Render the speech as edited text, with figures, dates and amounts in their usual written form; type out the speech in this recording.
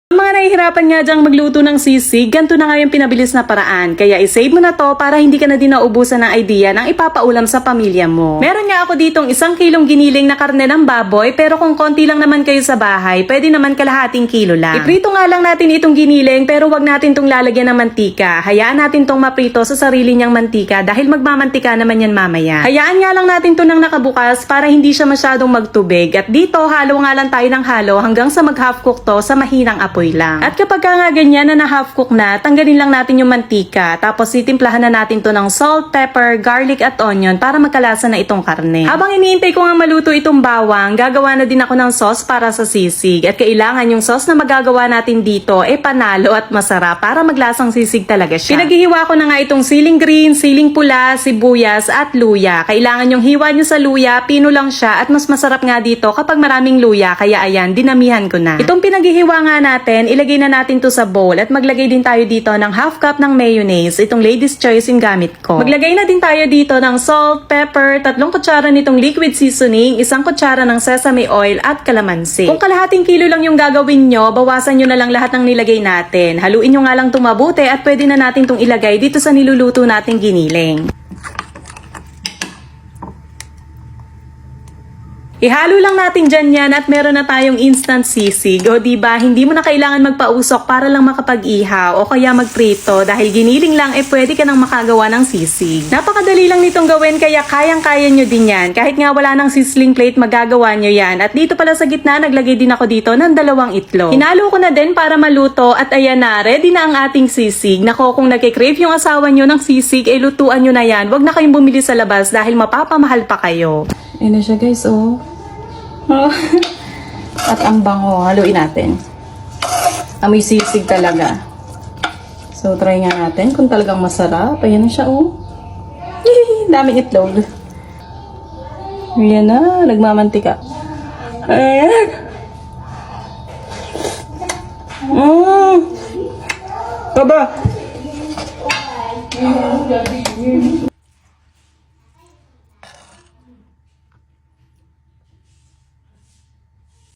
Mga nahihirapan nga dyang magluto ng sisig, ganito na nga yung pinabilis na paraan. Kaya isave mo na to para hindi ka na din naubusan ng idea ng ipapaulam sa pamilya mo. Meron nga ako ditong 1 kilong giniling na karne ng baboy, pero kung konti lang naman kayo sa bahay, pwede naman kalahating kilo lang. Iprito nga lang natin itong giniling, pero wag natin tong lalagyan ng mantika. Hayaan natin tong maprito sa sarili niyang mantika dahil magmamantika naman yan mamaya. Hayaan nga lang natin to ng nakabukas para hindi siya masyadong magtubig. At dito, halo nga lang tayo ng halo hanggang sa mag-half cook to sa mahinang apoy lang. At kapag nga ganyan na half cook na, tanggalin lang natin yung mantika. Tapos titimplahan na natin to ng salt, pepper, garlic at onion para magkalasa na itong karne. Habang iniintay ko nga maluto itong bawang, gagawa na din ako ng sauce para sa sisig. At kailangan yung sauce na magagawa natin dito panalo at masarap para maglasang sisig talaga siya. Pinaghihiwa ko na nga itong siling green, siling pula, sibuyas at luya. Kailangan yung hiwa nyo sa luya, pino lang siya at mas masarap nga dito kapag maraming luya. Kaya ayan, dinamihan ko na. Itong pinaghihiwa nga natin, ilagay na natin to sa bowl at maglagay din tayo dito ng half cup ng mayonnaise. Itong Lady's Choice yung gamit ko. Maglagay na din tayo dito ng salt, pepper, 3 kutsara nitong liquid seasoning, 1 kutsara ng sesame oil at kalamansi. Kung kalahating kilo lang yung gagawin nyo, bawasan nyo na lang lahat ng nilagay natin. Haluin nyo nga lang itong mabuti at pwede na natin itong ilagay dito sa niluluto nating giniling. Ihalo lang natin dyan yan at meron na tayong instant sisig. O diba, hindi mo na kailangan magpausok para lang makapag-ihaw o kaya magprito dahil giniling lang pwede ka nang makagawa ng sisig. Napakadali lang nitong gawin kaya kayang-kaya nyo din yan. Kahit nga wala ng sizzling plate, magagawa nyo yan. At dito pala sa gitna, naglagay din ako dito ng 2 itlog. Hinalo ko na din para maluto at ayan na, ready na ang ating sisig. Nako, kung nagkikrave yung asawa nyo ng sisig, lutuan nyo na yan. Huwag na kayong bumili sa labas dahil mapapamahal pa kayo. Ayan na siya guys, oh. At ang bango, haluin natin. Amoy sisig talaga. So, try nga natin kung talagang masarap. Ayan na siya, oh. Yee! Daming itlog. Ayan na, nagmamantika. Ayan. Baba!